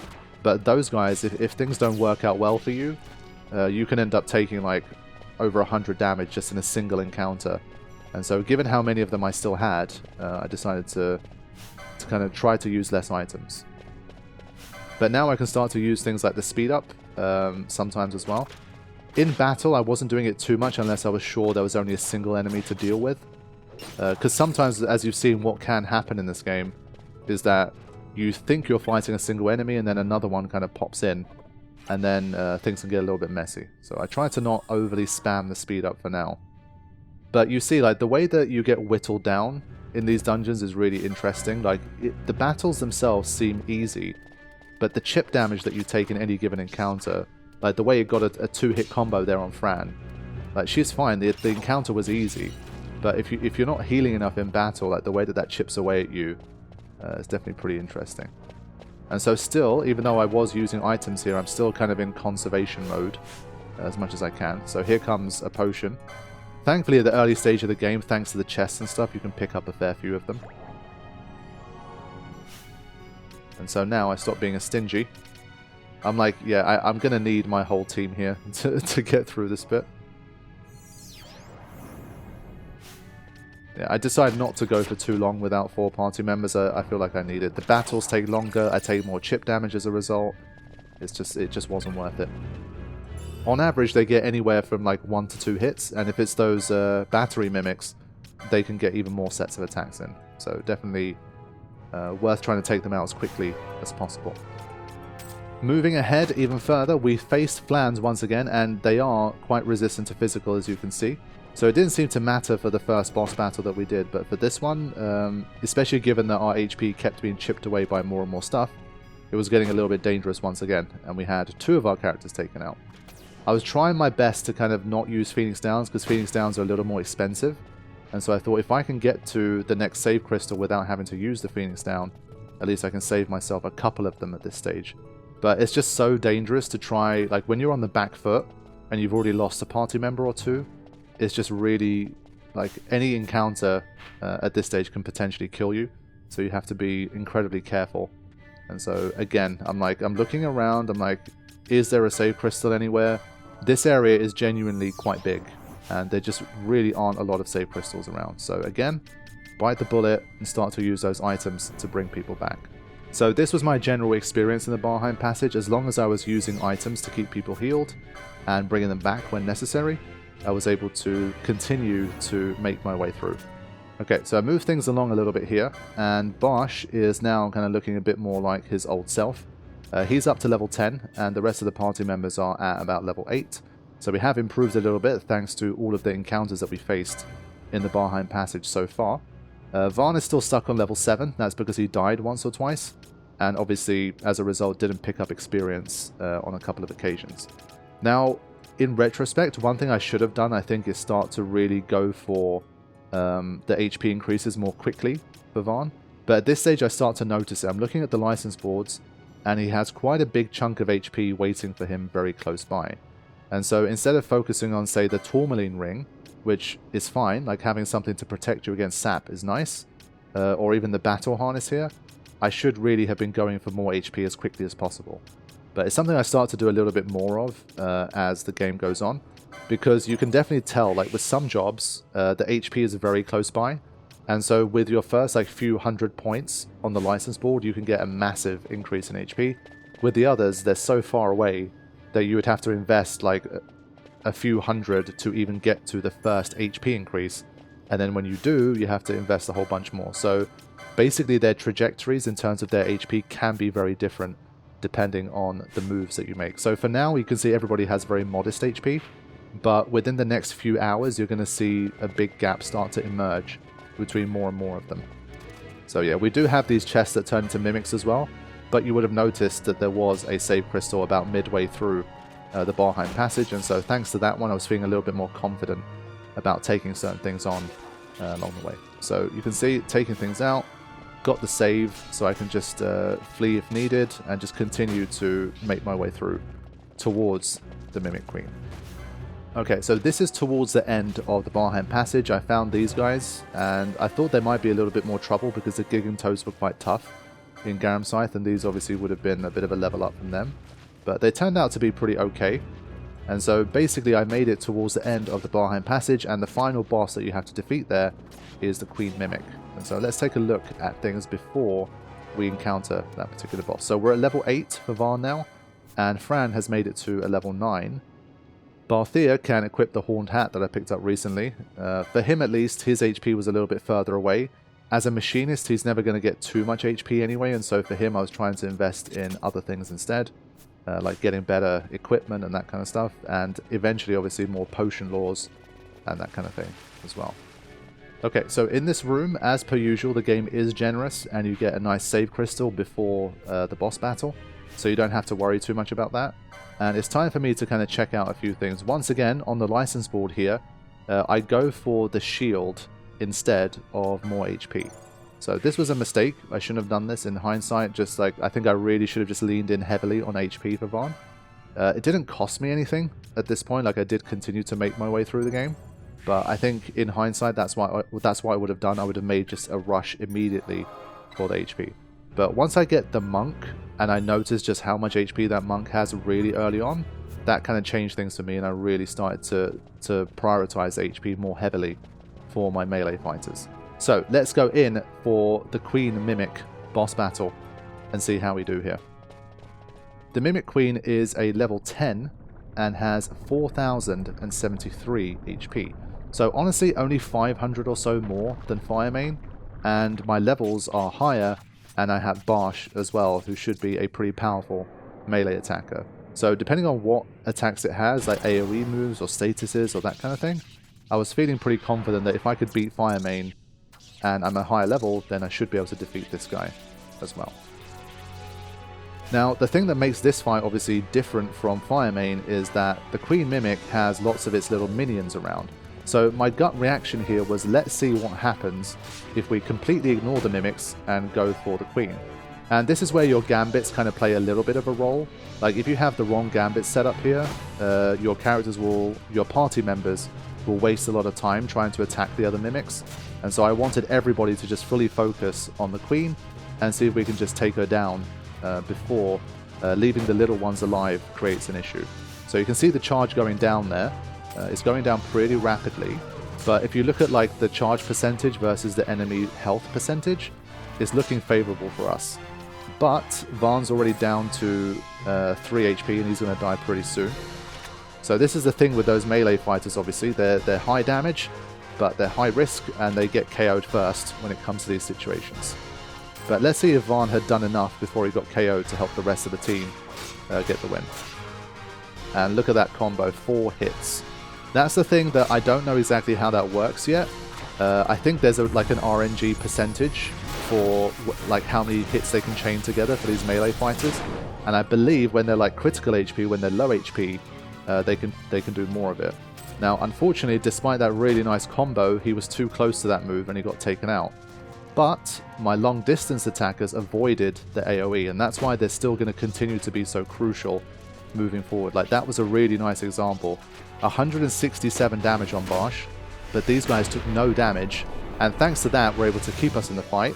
But those guys, if things don't work out well for you, you can end up taking like over 100 damage just in a single encounter. And so given how many of them I still had, I decided to kind of try to use less items. But now I can start to use things like the speed up sometimes as well. In battle, I wasn't doing it too much unless I was sure there was only a single enemy to deal with. Because sometimes, as you've seen, what can happen in this game is that you think you're fighting a single enemy and then another one kind of pops in, and then things can get a little bit messy. So I try to not overly spam the speed up for now. But you see, like, the way that you get whittled down in these dungeons is really interesting. Like, the battles themselves seem easy, but the chip damage that you take in any given encounter, like the way you got a 2-hit combo there on Flan, like, she's fine, the encounter was easy, but if you're not healing enough in battle, like the way that chips away at you, it's definitely pretty interesting. And so still, even though I was using items here, I'm still kind of in conservation mode as much as I can. So here comes a potion. Thankfully, at the early stage of the game, thanks to the chests and stuff, you can pick up a fair few of them. And so now I stop being a stingy. I'm like, yeah, I'm going to need my whole team here to get through this bit. Yeah, I decided not to go for too long without 4 party members. I feel like I need it. The battles take longer. I take more chip damage as a result. It just wasn't worth it. On average, they get anywhere from like 1 to 2 hits, and if it's those battery mimics, they can get even more sets of attacks in. So definitely worth trying to take them out as quickly as possible. Moving ahead even further, we faced Flans once again, and they are quite resistant to physical, as you can see. So it didn't seem to matter for the first boss battle that we did, but for this one, especially given that our HP kept being chipped away by more and more stuff, it was getting a little bit dangerous once again, and we had 2 of our characters taken out. I was trying my best to kind of not use Phoenix Downs, because Phoenix Downs are a little more expensive, and so I thought if I can get to the next save crystal without having to use the Phoenix Down, at least I can save myself a couple of them at this stage. But it's just so dangerous to try, like when you're on the back foot and you've already lost a party member or 2, it's just really, like, any encounter at this stage can potentially kill you, so you have to be incredibly careful. And so again, I'm looking around, I'm like, is there a save crystal anywhere? This area is genuinely quite big, and there just really aren't a lot of save crystals around. So again, bite the bullet and start to use those items to bring people back. So this was my general experience in the Barheim passage. As long as I was using items to keep people healed and bringing them back when necessary, I was able to continue to make my way through. Okay, so I moved things along a little bit here, and Barsh is now kind of looking a bit more like his old self. He's up to level 10, and the rest of the party members are at about level 8. So we have improved a little bit thanks to all of the encounters that we faced in the Barheim passage so far. Varn is still stuck on level 7, that's because he died once or twice, and obviously, as a result, didn't pick up experience on a couple of occasions. Now, in retrospect, one thing I should have done, I think, is start to really go for the HP increases more quickly for Varn. But at this stage, I start to notice it. I'm looking at the license boards, and he has quite a big chunk of HP waiting for him very close by. And so instead of focusing on, say, the Tourmaline Ring, which is fine, like having something to protect you against sap is nice, or even the Battle Harness here, I should really have been going for more HP as quickly as possible. But it's something I start to do a little bit more of as the game goes on, because you can definitely tell, like with some jobs, the HP is very close by, and so with your first like few hundred points on the license board, you can get a massive increase in HP. With the others, they're so far away that you would have to invest like a few hundred to even get to the first HP increase, and then when you do, you have to invest a whole bunch more. So basically their trajectories in terms of their HP can be very different depending on the moves that you make. So for now, you can see everybody has very modest HP, but within the next few hours, you're going to see a big gap start to emerge between more and more of them. So yeah, we do have these chests that turn into mimics as well, but you would have noticed that there was a save crystal about midway through the Barheim passage, and so thanks to that one I was feeling a little bit more confident about taking certain things on along the way. So you can see taking things out, got the save so I can just flee if needed and just continue to make my way through towards the Mimic Queen. Okay, so this is towards the end of the Barheim passage. I found these guys and I thought there might be a little bit more trouble because the Gigantoads were quite tough in Garam Scythe, and these obviously would have been a bit of a level up from them, but they turned out to be pretty okay. And so basically I made it towards the end of the Barheim passage, and the final boss that you have to defeat there is the Queen Mimic. And so let's take a look at things before we encounter that particular boss. So we're at level 8 for Varn now, and Flan has made it to a level 9. Barthea can equip the Horned Hat that I picked up recently. For him at least, his HP was a little bit further away. As a machinist, he's never going to get too much HP anyway, and so for him I was trying to invest in other things instead. Like getting better equipment and that kind of stuff, and eventually obviously more potion laws and that kind of thing as well. Okay, so in this room, as per usual, the game is generous and you get a nice save crystal before the boss battle, so you don't have to worry too much about that. And it's time for me to kind of check out a few things. Once again, on the license board here, I go for the shield instead of more HP. So this was a mistake. I shouldn't have done this in hindsight. Just like, I think I really should have just leaned in heavily on HP for Varn. It didn't cost me anything at this point. Like, I did continue to make my way through the game. But I think in hindsight, that's what I would have done. I would have made just a rush immediately for the HP. But once I get the monk and I notice just how much HP that monk has really early on, that kind of changed things for me, and I really started to prioritize HP more heavily for my melee fighters. So let's go in for the Queen Mimic boss battle and see how we do here. The Mimic Queen is a level 10 and has 4,073 HP. So honestly only 500 or so more than Firemane, and my levels are higher, and I have Barsh as well, who should be a pretty powerful melee attacker. So depending on what attacks it has, like AoE moves or statuses or that kind of thing, I was feeling pretty confident that if I could beat Firemane and I'm a higher level, then I should be able to defeat this guy as well. Now, the thing that makes this fight obviously different from Firemane is that the Queen Mimic has lots of its little minions around. So my gut reaction here was, let's see what happens if we completely ignore the mimics and go for the Queen. And this is where your gambits kind of play a little bit of a role. Like, if you have the wrong gambit set up here, your party members will waste a lot of time trying to attack the other mimics. And so I wanted everybody to just fully focus on the Queen and see if we can just take her down before leaving the little ones alive creates an issue. So you can see the charge going down there. It's going down pretty rapidly, but if you look at like the charge percentage versus the enemy health percentage, it's looking favorable for us. But Varn's already down to 3 HP and he's going to die pretty soon. So this is the thing with those melee fighters, obviously. They're high damage, but they're high risk, and they get KO'd first when it comes to these situations. But let's see if Varn had done enough before he got KO'd to help the rest of the team get the win. And look at that combo, 4 hits. That's the thing that I don't know exactly how that works yet. I think there's like an RNG percentage for like how many hits they can chain together for these melee fighters. And I believe when they're like critical HP, when they're low HP, they can do more of it. Now, unfortunately, despite that really nice combo, he was too close to that move and he got taken out. But my long distance attackers avoided the AoE, and that's why they're still going to continue to be so crucial moving forward. Like, that was a really nice example. 167 damage on Barsh, but these guys took no damage, and thanks to that, we're able to keep us in the fight.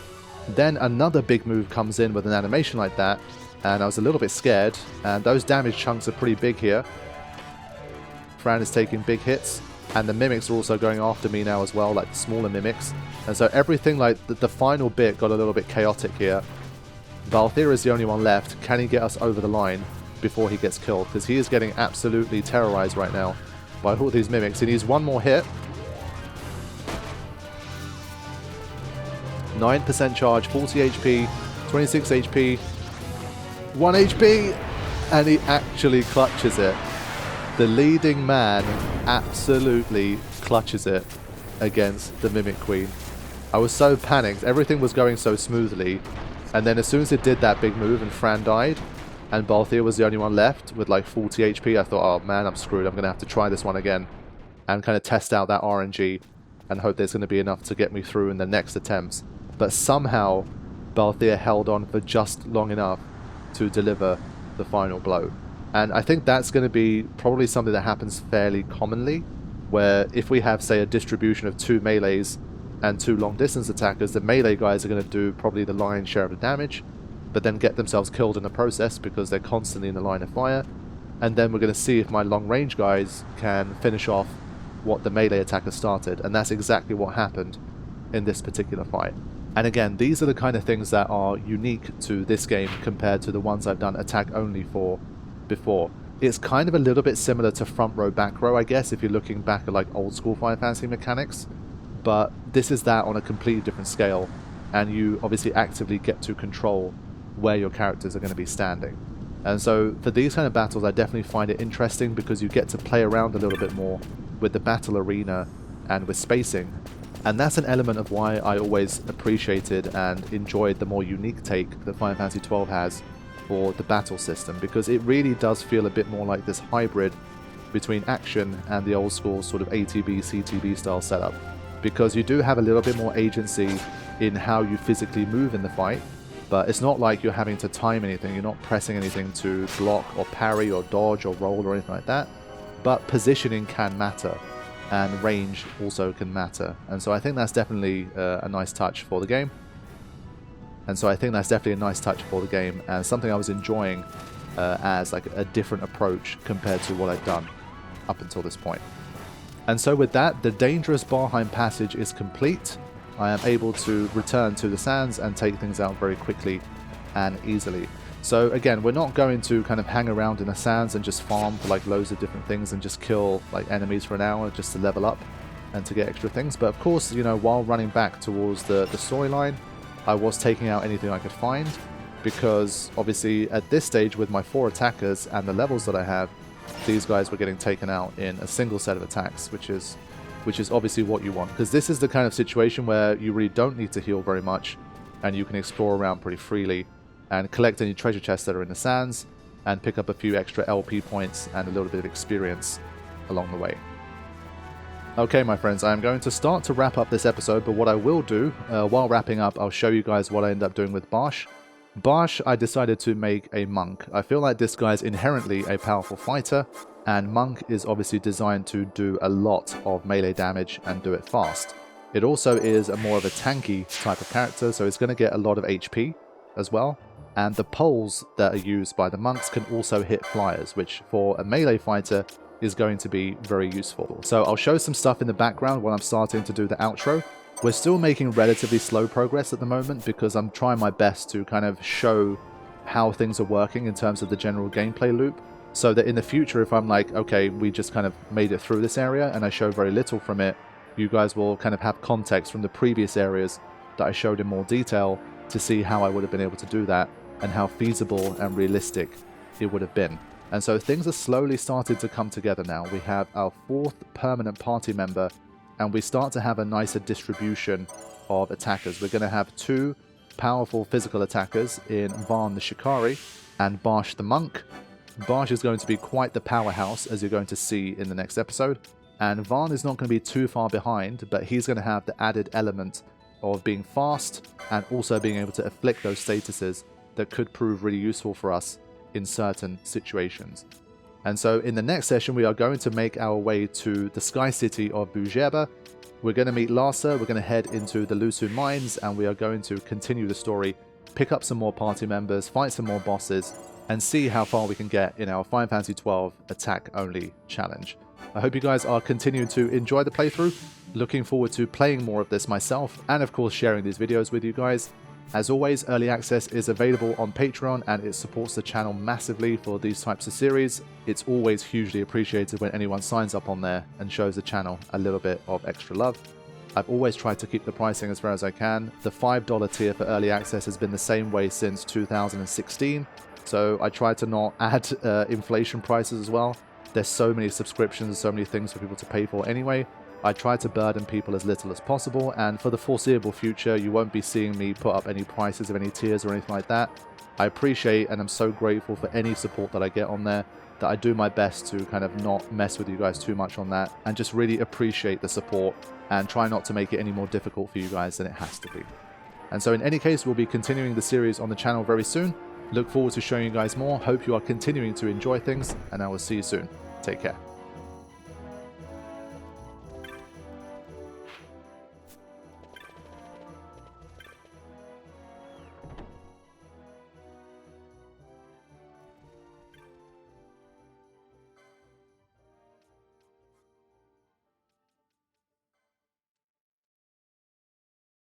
Then another big move comes in with an animation like that, and I was a little bit scared, and those damage chunks are pretty big here. Flan is taking big hits, and the mimics are also going after me now as well, like the smaller mimics. And so everything, like the final bit got a little bit chaotic here. Barthea is the only one left. Can he get us over the line before he gets killed? Because he is getting absolutely terrorized right now by all these mimics. He needs one more hit. 9% charge, 40 HP, 26 HP, 1 HP, and he actually clutches it. The leading man absolutely clutches it against the Mimic Queen. I was so panicked. Everything was going so smoothly. And then as soon as it did that big move and Flan died, and Balthier was the only one left with like 40 HP, I thought, oh man, I'm screwed. I'm going to have to try this one again and kind of test out that RNG and hope there's going to be enough to get me through in the next attempts. But somehow Balthier held on for just long enough to deliver the final blow. And I think that's going to be probably something that happens fairly commonly, where if we have, say, a distribution of 2 melees and 2 long distance attackers, the melee guys are going to do probably the lion's share of the damage, but then get themselves killed in the process because they're constantly in the line of fire. And then we're going to see if my long range guys can finish off what the melee attacker started, and that's exactly what happened in this particular fight. And again, these are the kind of things that are unique to this game compared to the ones I've done attack only for before. It's kind of a little bit similar to front row, back row, I guess, if you're looking back at like old school Final Fantasy mechanics, but this is that on a completely different scale, and you obviously actively get to control where your characters are going to be standing. And so for these kind of battles, I definitely find it interesting because you get to play around a little bit more with the battle arena and with spacing. And that's an element of why I always appreciated and enjoyed the more unique take that Final Fantasy XII has for the battle system, because it really does feel a bit more like this hybrid between action and the old school sort of ATB, CTB style setup. Because you do have a little bit more agency in how you physically move in the fight, but it's not like you're having to time anything, you're not pressing anything to block or parry or dodge or roll or anything like that. But positioning can matter, and range also can matter. And so I think that's definitely a nice touch for the game. And something I was enjoying as like a different approach compared to what I've done up until this point. And so with that, the dangerous Barheim passage is complete. I am able to return to the sands and take things out very quickly and easily. So again, we're not going to kind of hang around in the sands and just farm for like loads of different things and just kill like enemies for an hour just to level up and to get extra things. But of course, you know, while running back towards the storyline, I was taking out anything I could find, because obviously at this stage with my 4 attackers and the levels that I have, these guys were getting taken out in a single set of attacks, which is obviously what you want, because this is the kind of situation where you really don't need to heal very much and you can explore around pretty freely and collect any treasure chests that are in the sands and pick up a few extra LP points and a little bit of experience along the way. Okay, my friends, I am going to start to wrap up this episode, but what I will do, while wrapping up, I'll show you guys what I end up doing with Barsh. Barsh, I decided to make a monk. I feel like this guy's inherently a powerful fighter, and monk is obviously designed to do a lot of melee damage and do it fast. It also is more of a tanky type of character, so it's going to get a lot of HP as well. And the poles that are used by the monks can also hit flyers, which for a melee fighter is going to be very useful. So I'll show some stuff in the background while I'm starting to do the outro. We're still making relatively slow progress at the moment because I'm trying my best to kind of show how things are working in terms of the general gameplay loop, so that in the future, if I'm like, okay, we just kind of made it through this area and I show very little from it, you guys will kind of have context from the previous areas that I showed in more detail to see how I would have been able to do that and how feasible and realistic it would have been. And so things are slowly starting to come together now. We have our 4th permanent party member, and we start to have a nicer distribution of attackers. We're going to have 2 powerful physical attackers in Varn the Shikari and Barsh the Monk. Barsh is going to be quite the powerhouse, as you're going to see in the next episode. And Varn is not going to be too far behind, but he's going to have the added element of being fast and also being able to afflict those statuses that could prove really useful for us in certain situations. And so in the next session, we are going to make our way to the Sky City of Bujeba. We're going to meet Larsa, we're going to head into the Lusun Mines, and we are going to continue the story, pick up some more party members, fight some more bosses, and see how far we can get in our Final Fantasy XII attack-only challenge. I hope you guys are continuing to enjoy the playthrough. Looking forward to playing more of this myself, and of course sharing these videos with you guys. As always, early access is available on Patreon, and it supports the channel massively for these types of series. It's always hugely appreciated when anyone signs up on there and shows the channel a little bit of extra love. I've always tried to keep the pricing as fair as I can. The $5 tier for early access has been the same way since 2016, so I try to not add inflation prices as well. There's so many subscriptions, so many things for people to pay for anyway. I try to burden people as little as possible, and for the foreseeable future, you won't be seeing me put up any prices of any tiers or anything like that. I appreciate and I'm so grateful for any support that I get on there, that I do my best to kind of not mess with you guys too much on that, and just really appreciate the support and try not to make it any more difficult for you guys than it has to be. And so in any case, we'll be continuing the series on the channel very soon. Look forward to showing you guys more. Hope you are continuing to enjoy things, and I will see you soon. Take care.